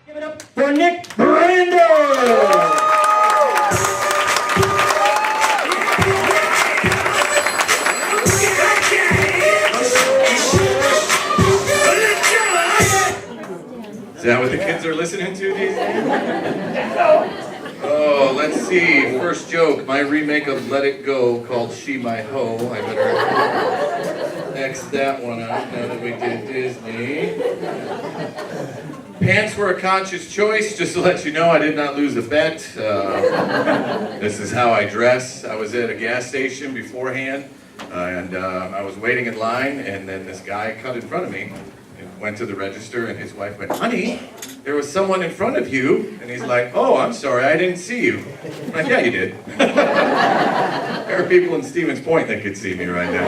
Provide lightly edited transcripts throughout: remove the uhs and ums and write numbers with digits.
Give it up for Nick Brandl! Is that what the kids are listening to these days? Oh, let's see. First joke. My remake of Let It Go called She My Ho. I better X that one out now that we did Disney. Pants were a conscious choice. Just to let you know, I did not lose a bet. This is how I dress. I was at a gas station beforehand, and I was waiting in line, and then this guy cut in front of me. Went to the register, and his wife went, "Honey, there was someone in front of you." And he's like, "Oh, I'm sorry, I didn't see you." I'm like, "Yeah, you did." There are people in Stevens Point that could see me right now.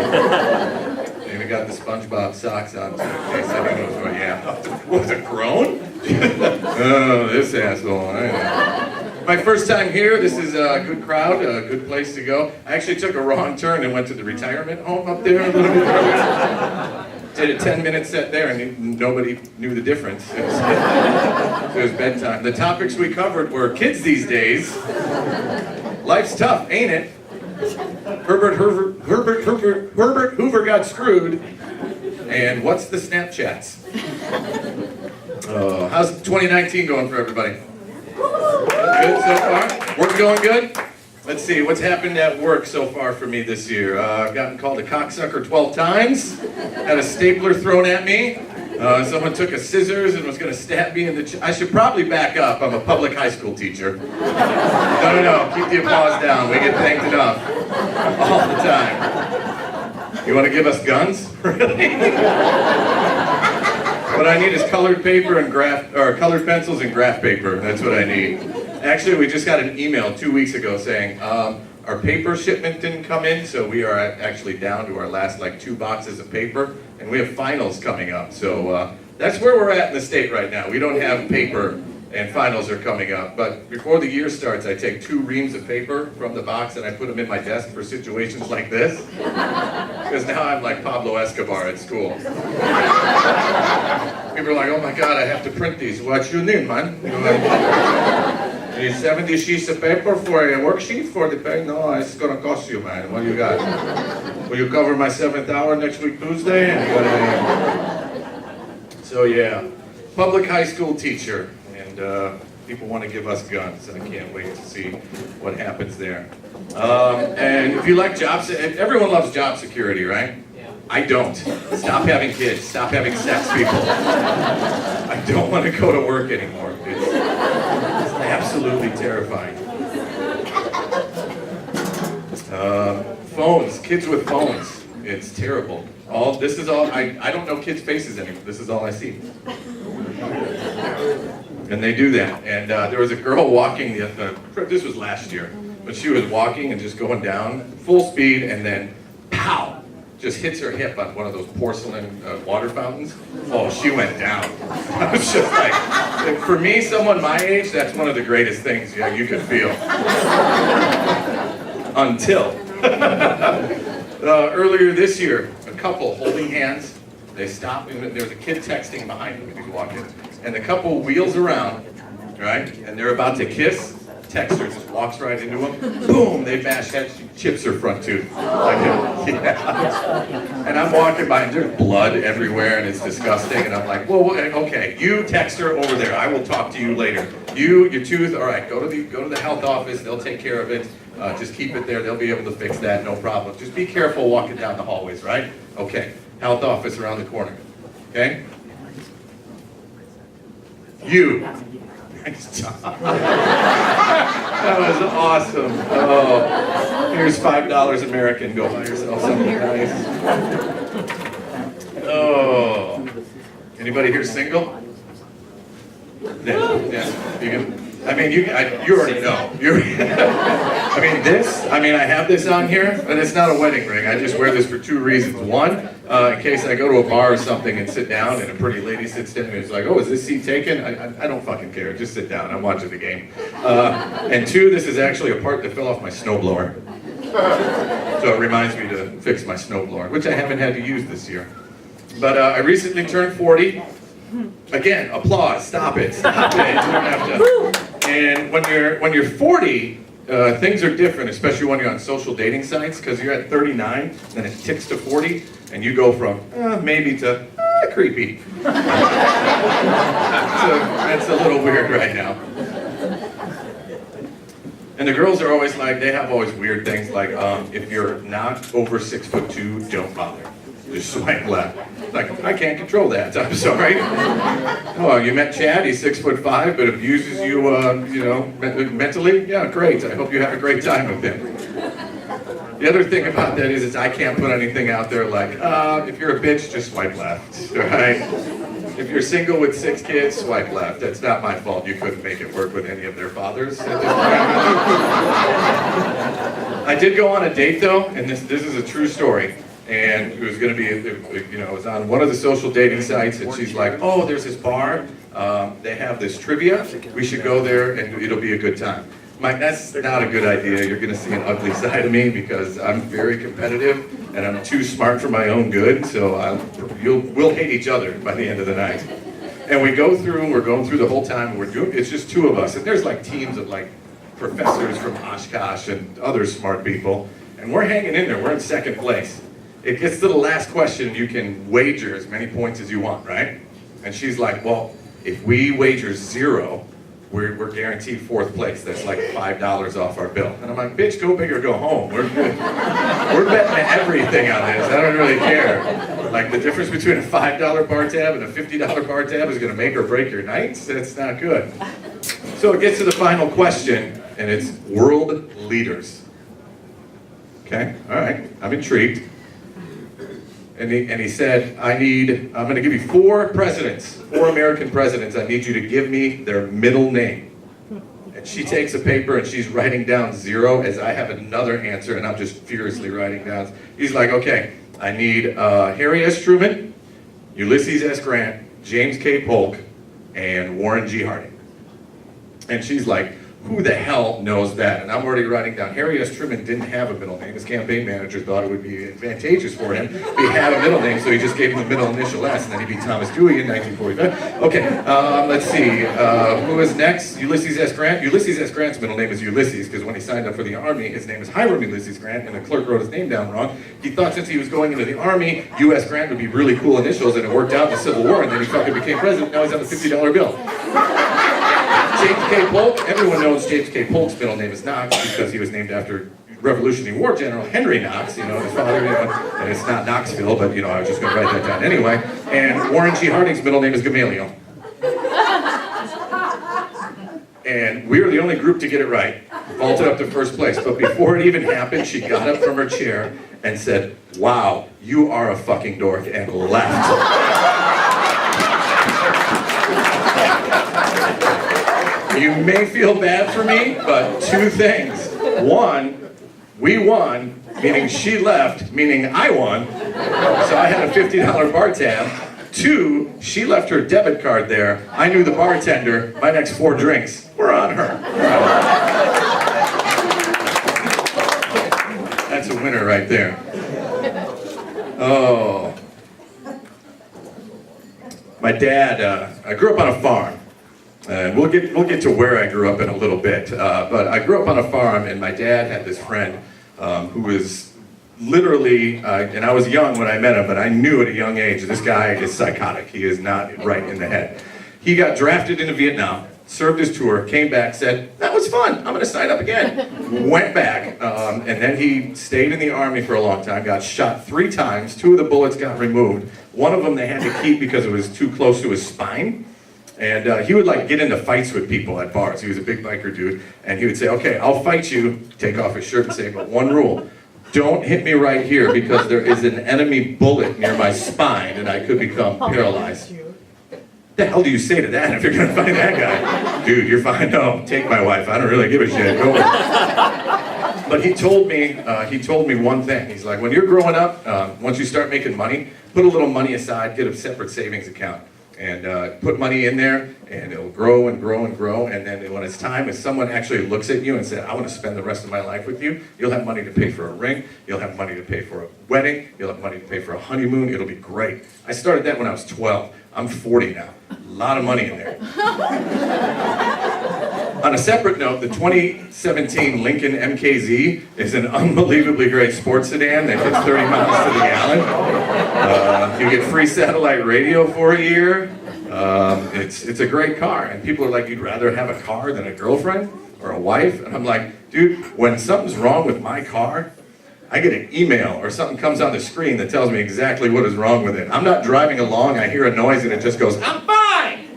They even got the SpongeBob socks on, too, in case anyone was going, "Yeah, was it grown?" Oh, this asshole. I know. My first time here. This is a good crowd, a good place to go. I actually took a wrong turn and went to the retirement home up there a little bit earlier. Did a 10-minute set there, and nobody knew the difference. It was bedtime. The topics we covered were kids these days. Life's tough, ain't it? Herbert Hoover got screwed. And what's the Snapchats? How's 2019 going for everybody? Good so far? Work going good? Let's see, what's happened at work so far for me this year? I've gotten called a cocksucker 12 times, had a stapler thrown at me, someone took a scissors and was going to stab me in the I should probably back up, I'm a public high school teacher. No, keep the applause down, we get thanked enough, all the time. You want to give us guns? Really? What I need is colored paper and colored pencils and graph paper, that's what I need. Actually, we just got an email 2 weeks ago saying our paper shipment didn't come in, so we are actually down to our last 2 boxes of paper, and we have finals coming up. So that's where we're at in the state right now. We don't have paper, and finals are coming up. But before the year starts, I take 2 reams of paper from the box and I put them in my desk for situations like this. Because now I'm like Pablo Escobar at school. People are like, "Oh my God, I have to print these." "What you need, man?" "You need 70 sheets of paper for a worksheet for the pay?" "No, it's gonna cost you, man. What do you got?" "Will you cover my 7th hour next week Tuesday?" And you gotta... So yeah, public high school teacher, and people want to give us guns. I can't wait to see what happens there. And if you like jobs, everyone loves job security, right? I don't. Stop having kids. Stop having sex, people. I don't want to go to work anymore. It's absolutely terrifying. Phones. Kids with phones. It's terrible. I don't know kids' faces anymore. This is all I see. And they do that. And there was a girl walking, this was last year, but she was walking and just going down full speed, and then pow! Just hits her hip on one of those porcelain water fountains. Oh, she went down. I was just like, for me, someone my age, that's one of the greatest things you could feel. Until. Earlier this year, a couple holding hands, they stopped, and there's a kid texting behind them as he's walking, and the couple wheels around, right, and they're about to kiss. Texter just walks right into him. Boom! They bash head, chips her front tooth. Yeah. And I'm walking by, and there's blood everywhere, and it's disgusting. And I'm like, "Well, okay, you texter over there. I will talk to you later. Your tooth. All right, go to the health office. They'll take care of it. Just keep it there. They'll be able to fix that. No problem. Just be careful walking down the hallways, right? Okay. Health office around the corner. Okay. You. Nice job. That was awesome. Oh, here's $5 American. Go buy yourself something nice. Oh, anybody here single? Yeah. You can. I mean, you already know. I have this on here, and it's not a wedding ring. I just wear this for 2 reasons. One, in case I go to a bar or something and sit down and a pretty lady sits down and is like, oh, is this seat taken? I don't fucking care, just sit down, I'm watching the game. And two, this is actually a part that fell off my snowblower. So it reminds me to fix my snowblower, which I haven't had to use this year. But I recently turned 40. Again, applause, stop it, stop it. You don't have to. And when you're 40, things are different, especially when you're on social dating sites, because you're at 39, then it ticks to 40, and you go from maybe to creepy. So that's a little weird right now. And the girls are always like, they have always weird things like, if you're not over 6'2", don't bother. Just swipe left. Like, I can't control that, I'm sorry. Oh, you met Chad, he's 6'5", but abuses you, mentally? Yeah, great, I hope you have a great time with him. The other thing about that is I can't put anything out there like, if you're a bitch, just swipe left, right? If you're single with 6 kids, swipe left. That's not my fault. You couldn't make it work with any of their fathers at this point. I did go on a date though, and this is a true story. And it was going to be, it was on one of the social dating sites, and she's like, oh, there's this bar. They have this trivia. We should go there, and it'll be a good time. Mike, that's not a good idea. You're going to see an ugly side of me because I'm very competitive and I'm too smart for my own good. So we'll hate each other by the end of the night. And we're going through the whole time. It's just 2 of us, and there's like teams of like professors from Oshkosh and other smart people, and we're hanging in there. We're in 2nd place. It gets to the last question, and you can wager as many points as you want, right? And she's like, well, if we wager 0. We're guaranteed 4th place. That's like $5 off our bill. And I'm like, bitch, go big or go home. We're good. We're betting everything on this. I don't really care. Like the difference between a $5 bar tab and a $50 bar tab is going to make or break your nights. That's not good. So it gets to the final question, and it's world leaders. Okay, all right, I'm intrigued. And he said, I'm going to give you 4 presidents, 4 American presidents. I need you to give me their middle name. And she takes a paper and she's writing down 0 as I have another answer, and I'm just furiously writing down. He's like, okay, I need Harry S. Truman, Ulysses S. Grant, James K. Polk, and Warren G. Harding. And she's like, who the hell knows that? And I'm already writing down, Harry S. Truman didn't have a middle name. His campaign manager thought it would be advantageous for him if he had a middle name, so he just gave him the middle initial S, and then he beat Thomas Dewey in 1945. Okay, let's see, who is next? Ulysses S. Grant. Ulysses S. Grant's middle name is Ulysses, because when he signed up for the Army, his name is Hiram Ulysses Grant, and the clerk wrote his name down wrong. He thought since he was going into the Army, U.S. Grant would be really cool initials, and it worked out in the Civil War, and then he fucking became president. Now he's on the $50 bill. James K. Polk, everyone knows James K. Polk's middle name is Knox because he was named after Revolutionary War General Henry Knox, his father, and it's not Knoxville, but I was just going to write that down anyway. And Warren G. Harding's middle name is Gamaliel. And we were the only group to get it right, vaulted up to 1st place. But before it even happened, she got up from her chair and said, wow, you are a fucking dork, and left. You may feel bad for me, but 2 things. 1, we won, meaning she left, meaning I won. So I had a $50 bar tab. 2, she left her debit card there. I knew the bartender. My next 4 drinks were on her. That's a winner right there. Oh. My dad, I grew up on a farm. And we'll get to where I grew up in a little bit, but I grew up on a farm, and my dad had this friend who was literally, and I was young when I met him, but I knew at a young age, this guy is psychotic. He is not right in the head. He got drafted into Vietnam, served his tour, came back, said, that was fun, I'm going to sign up again. Went back, and then he stayed in the Army for a long time, got shot 3 times, 2 of the bullets got removed. One of them they had to keep because it was too close to his spine. And he would get into fights with people at bars. He was a big biker dude. And he would say, okay, I'll fight you, take off his shirt and say, but 1 rule, don't hit me right here because there is an enemy bullet near my spine and I could become paralyzed. The hell do you say to that if you're going to fight that guy? Dude, you're fine. No, take my wife. I don't really give a shit. Go But he told me one thing. He's like, when you're growing up, once you start making money, put a little money aside, get a separate savings account, and put money in there, and it'll grow and grow and grow. And then when it's time, if someone actually looks at you and says, I want to spend the rest of my life with you, you'll have money to pay for a ring, you'll have money to pay for a wedding, you'll have money to pay for a honeymoon. It'll be great. I started that when I was 12. I'm 40 now. A lot of money in there. On a separate note, the 2017 Lincoln MKZ is an unbelievably great sports sedan that gets 30 miles to the gallon. You get free satellite radio for a year. It's a great car, and people are like, you'd rather have a car than a girlfriend or a wife? And I'm like, dude, when something's wrong with my car, I get an email or something comes on the screen that tells me exactly what is wrong with it. I'm not driving along, I hear a noise and it just goes, I'm fine!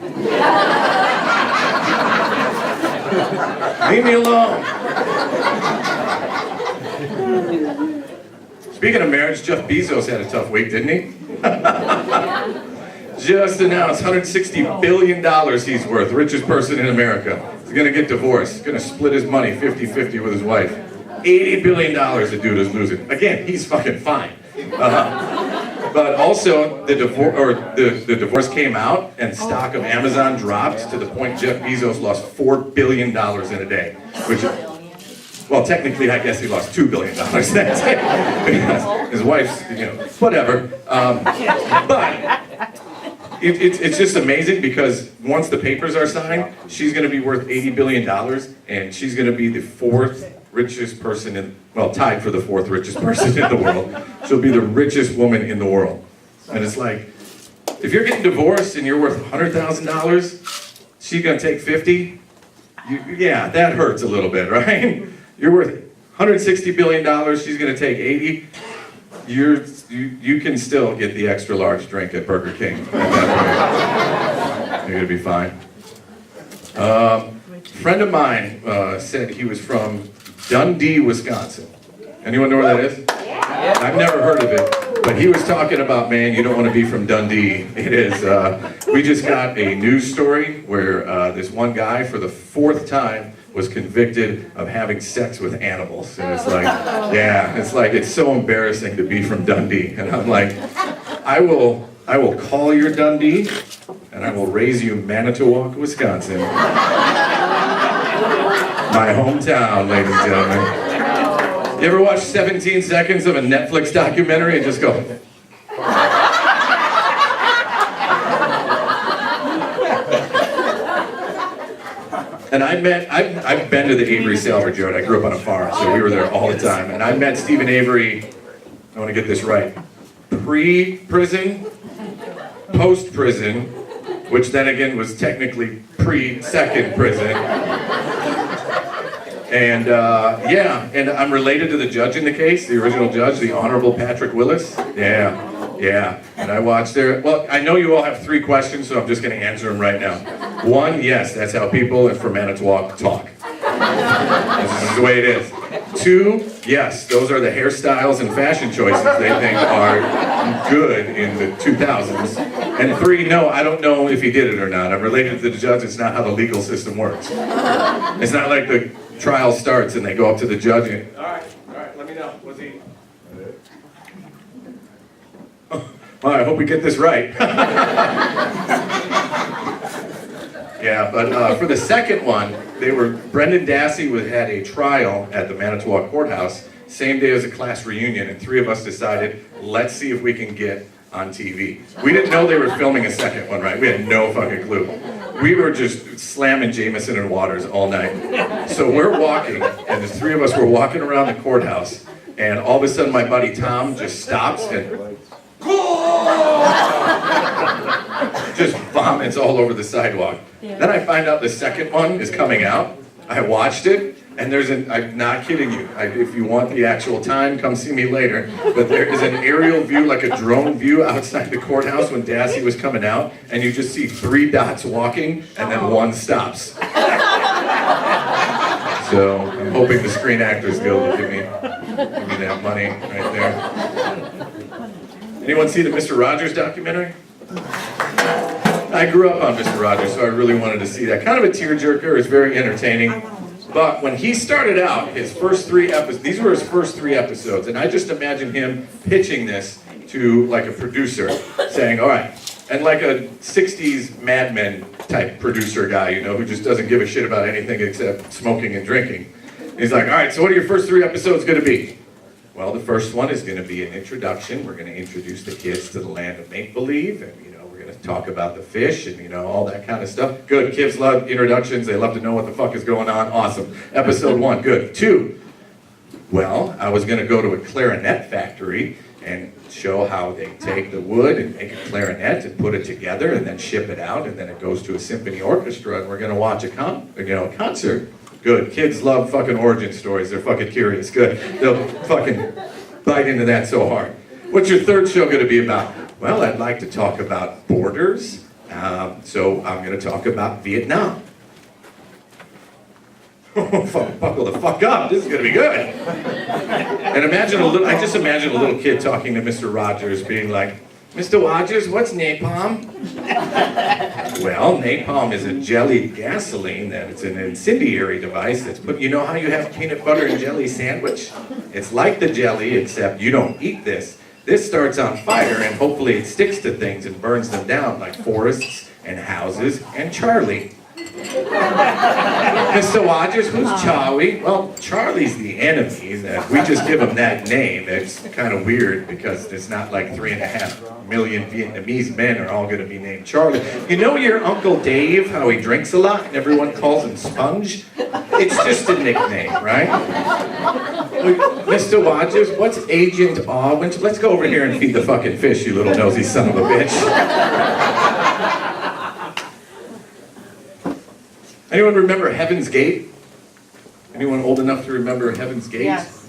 Leave me alone. Speaking of marriage, Jeff Bezos had a tough week, didn't he? Just announced $160 billion he's worth, richest person in America. He's gonna get divorced, he's gonna split his money 50-50 with his wife. $80 billion the dude is losing. Again, he's fucking fine. But also, the divorce came out, and stock of Amazon dropped to the point Jeff Bezos lost $4 billion in a day. Which, well, technically, I guess he lost $2 billion that day. Because his wife's, whatever. But it's just amazing because once the papers are signed, she's going to be worth $80 billion, and she's going to be the fourth richest person tied for the fourth richest person in the world. She'll be the richest woman in the world. And it's like, if you're getting divorced and you're worth $100,000, she's gonna take 50. Yeah, that hurts a little bit, right? You're worth $160 billion, she's gonna take 80. You can still get the extra large drink at Burger King at that point. You're gonna be fine. A friend of mine said he was from Dundee, Wisconsin. Anyone know where that is? Yeah. I've never heard of it, but he was talking about, man, you don't want to be from Dundee. It is, we just got a news story where this one guy, for the fourth time, was convicted of having sex with animals. And it's like, yeah, it's so embarrassing to be from Dundee. And I'm like, I will call your Dundee, and I will raise you Manitowoc, Wisconsin. My hometown, ladies and gentlemen. You ever watch 17 seconds of a Netflix documentary and just go... And I've been to the Avery Salvage Yard. I grew up on a farm, so we were there all the time. And I met Stephen Avery, I want to get this right, pre-prison, post-prison, which then again was technically pre-second prison. And and I'm related to the judge in the case, the original judge, the Honorable Patrick Willis. Yeah. And I watched there. Well, I know you all have 3 questions, so I'm just going to answer them right now. 1, yes, that's how people from Manitowoc talk. This is the way it is. 2, yes, those are the hairstyles and fashion choices they think are good in the 2000s. And 3, no, I don't know if he did it or not. I'm related to the judge. It's not how the legal system works. It's not like the trial starts and they go up to the judge and, all right, let me know. Was he? Well, I hope we get this right. Yeah, but for the second one, Brendan Dassey had a trial at the Manitowoc courthouse, same day as a class reunion, and 3 of us decided, let's see if we can get on TV. We didn't know they were filming a second one, right? We had no fucking clue. We were just slamming Jameson and Waters all night. So we're walking, and the 3 of us were walking around the courthouse, and all of a sudden my buddy Tom just stops and just vomits all over the sidewalk. Yeah. Then I find out the second one is coming out. I watched it, and I'm not kidding you. If you want the actual time, come see me later. But there is an aerial view, like a drone view outside the courthouse when Dassey was coming out, and you just see 3 dots walking, and then 1 stops. So I'm hoping the Screen Actors Guild will give me that money right there. Anyone see the Mr. Rogers documentary? I grew up on Mr. Rogers, so I really wanted to see that. Kind of a tearjerker, it's very entertaining. But when he started out, his first 3 episodes, these were his first 3 episodes, and I just imagine him pitching this to like a producer saying, all right, and like a 60s Mad Men type producer guy, you know, who just doesn't give a shit about anything except smoking and drinking. He's like, all right, so what are your first 3 episodes going to be? Well, the first one is going to be an introduction. We're going to introduce the kids to the land of make-believe, and, you know, we're going to talk about the fish and, you know, all that kind of stuff. Good. Kids love introductions. They love to know what the fuck is going on. Awesome. Episode 1, good. 2, well, I was going to go to a clarinet factory and show how they take the wood and make a clarinet and put it together and then ship it out, and then it goes to a symphony orchestra, and we're going to watch a concert. Good. Kids love fucking origin stories. They're fucking curious. Good. They'll fucking bite into that so hard. What's your third show going to be about? Well, I'd like to talk about borders, so I'm going to talk about Vietnam. Buckle the fuck up. This is going to be good. And I just imagine a little kid talking to Mr. Rogers being like, Mr. Rogers, what's napalm? Well, napalm is a jellied gasoline that it's an incendiary device that's put, you know how you have peanut butter and jelly sandwich? It's like the jelly, except you don't eat this. This starts on fire and hopefully it sticks to things and burns them down like forests and houses and Charlie. Mr. Rogers, who's Charlie? Well, Charlie's the enemy. We just give him that name. It's kind of weird because there's not like 3.5 million Vietnamese men are all going to be named Charlie. You know your Uncle Dave, how he drinks a lot and everyone calls him Sponge? It's just a nickname, right? Mr. Rogers, what's Agent Orange? Let's go over here and feed the fucking fish, you little nosy son of a bitch. Anyone remember Heaven's Gate? Anyone old enough to remember Heaven's Gate? Yes.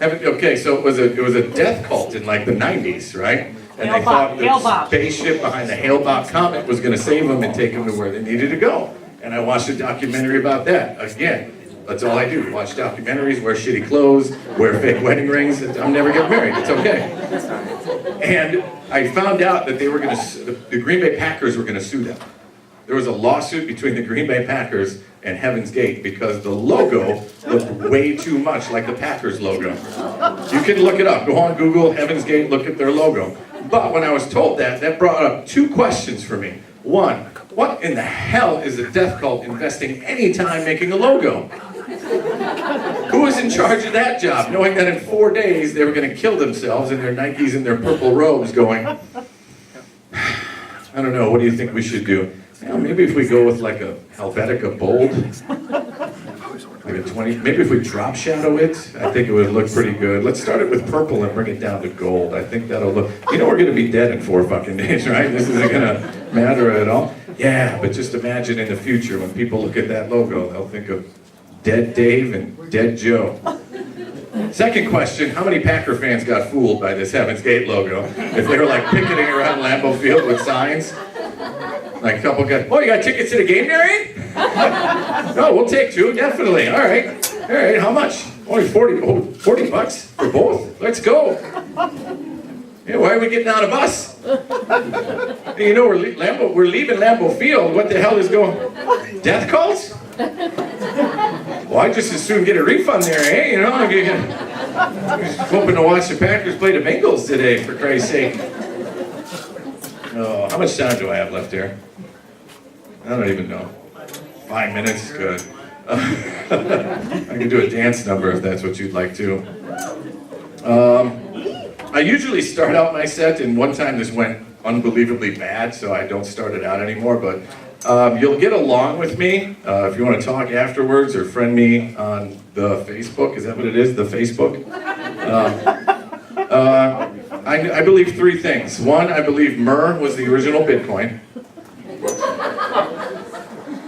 Okay, so it was a death cult in like the 90s, right? And they thought the spaceship behind the Hale-Bopp comet was going to save them and take them to where they needed to go. And I watched a documentary about that. Again, that's all I do. Watch documentaries, wear shitty clothes, wear fake wedding rings. I'm never getting married. It's okay. And I found out that they were going to, the Green Bay Packers were going to sue them. There was a lawsuit between the Green Bay Packers and Heaven's Gate because the logo looked way too much like the Packers logo. You can look it up. Go on Google, Heaven's Gate, look at their logo. But when I was told that, that brought up 2 questions for me. 1, what in the hell is a death cult investing any time making a logo? Who was in charge of that job, knowing that in 4 days they were going to kill themselves in their Nikes and their purple robes going, I don't know, what do you think we should do? Well, maybe if we go with like a Helvetica Bold, like a 20, maybe if we drop shadow it, I think it would look pretty good. Let's start it with purple and bring it down to gold. I think that'll look, you know we're gonna be dead in 4 fucking days, right? This isn't gonna matter at all. Yeah, but just imagine in the future when people look at that logo, they'll think of Dead Dave and Dead Joe. Second question, how many Packer fans got fooled by this Heaven's Gate logo? If they were like picketing around Lambeau Field with signs? Like a couple guys, oh, you got tickets to the game, Mary? No, we'll take 2, definitely. All right, how much? Only 40 bucks for both. Let's go. Yeah, why are we getting on a bus? You know, we're leaving Lambeau Field. What the hell is going? Death cults? Well, I just as soon get a refund there, eh? You know, I'm just hoping to watch the Packers play the Bengals today, for Christ's sake. Oh, how much time do I have left here? I don't even know. 5 minutes? Good. I can do a dance number if that's what you'd like to. I usually start out my set, and one time this went unbelievably bad, so I don't start it out anymore, but you'll get along with me if you want to talk afterwards or friend me on the Facebook. Is that what it is? The Facebook? I believe 3 things. 1, I believe myrrh was the original Bitcoin.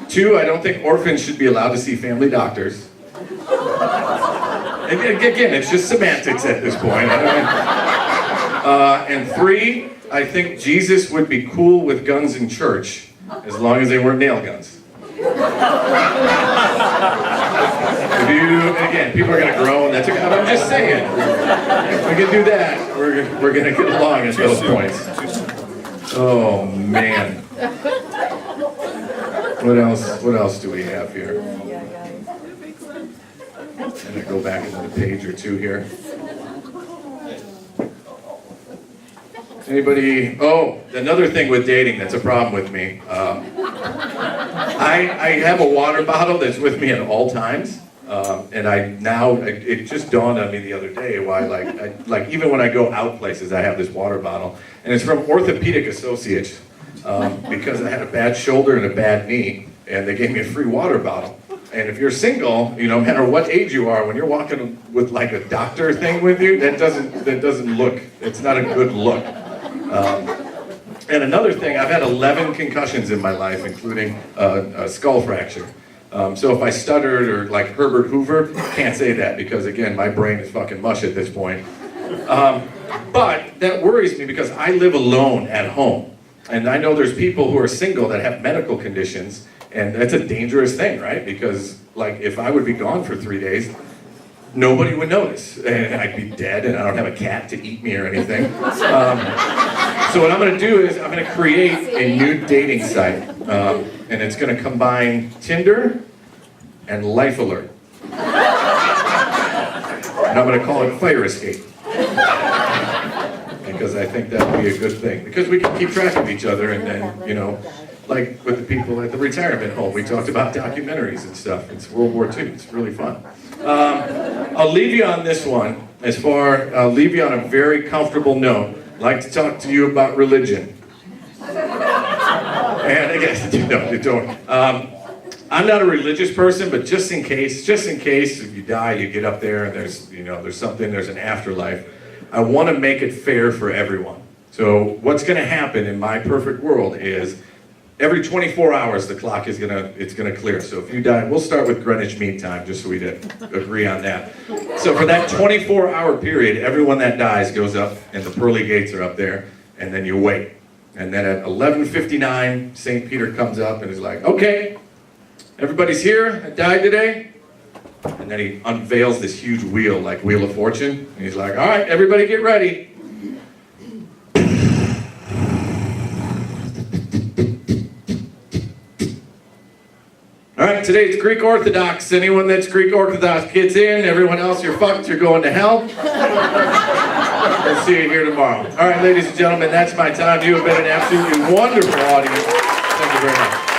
2, I don't think orphans should be allowed to see family doctors. And again, it's just semantics at this point. And 3, I think Jesus would be cool with guns in church as long as they weren't nail guns. Again, people are going to grow, and that's okay. I'm just saying, if we can do that, we're going to get along at those points. Oh man. What else do we have here? I'm going to go back another page or 2 here. Anybody? Oh, another thing with dating that's a problem with me. I have a water bottle that's with me at all times. And it just dawned on me the other day why, like even when I go out places, I have this water bottle, and it's from Orthopedic Associates because I had a bad shoulder and a bad knee, and they gave me a free water bottle. And if you're single, no matter what age you are, when you're walking with like a doctor thing with you, that doesn't look. It's not a good look. And another thing, I've had 11 concussions in my life, including a skull fracture. So if I stuttered or like Herbert Hoover, can't say that because again, my brain is fucking mush at this point. But that worries me because I live alone at home. And I know there's people who are single that have medical conditions, and that's a dangerous thing, right? Because like if I would be gone for 3 days, nobody would notice. And I'd be dead and I don't have a cat to eat me or anything. So what I'm gonna do is I'm gonna create a new dating site. And it's going to combine Tinder and Life Alert. And I'm going to call it Fire Escape. Because I think that would be a good thing. Because we can keep track of each other and then, like with the people at the retirement home, we talked about documentaries and stuff. It's World War II. It's really fun. I'll leave you on this one. I'll leave you on a very comfortable note. I'd like to talk to you about religion. And I guess, no, you don't. I'm not a religious person, but just in case, if you die, you get up there and there's an afterlife. I want to make it fair for everyone. So what's going to happen in my perfect world is every 24 hours the clock is it's gonna clear. So if you die, we'll start with Greenwich Mean Time, just so we agree on that. So for that 24-hour period, everyone that dies goes up, and the pearly gates are up there, and then you wait. And then at 11:59, St. Peter comes up and is like, okay, everybody's here that died today. And then he unveils this huge wheel, like Wheel of Fortune. And he's like, all right, everybody get ready. All right, today's Greek Orthodox. Anyone that's Greek Orthodox gets in. Everyone else, you're fucked. You're going to hell. We'll see you here tomorrow. All right, ladies and gentlemen, that's my time. You have been an absolutely wonderful audience. Thank you very much.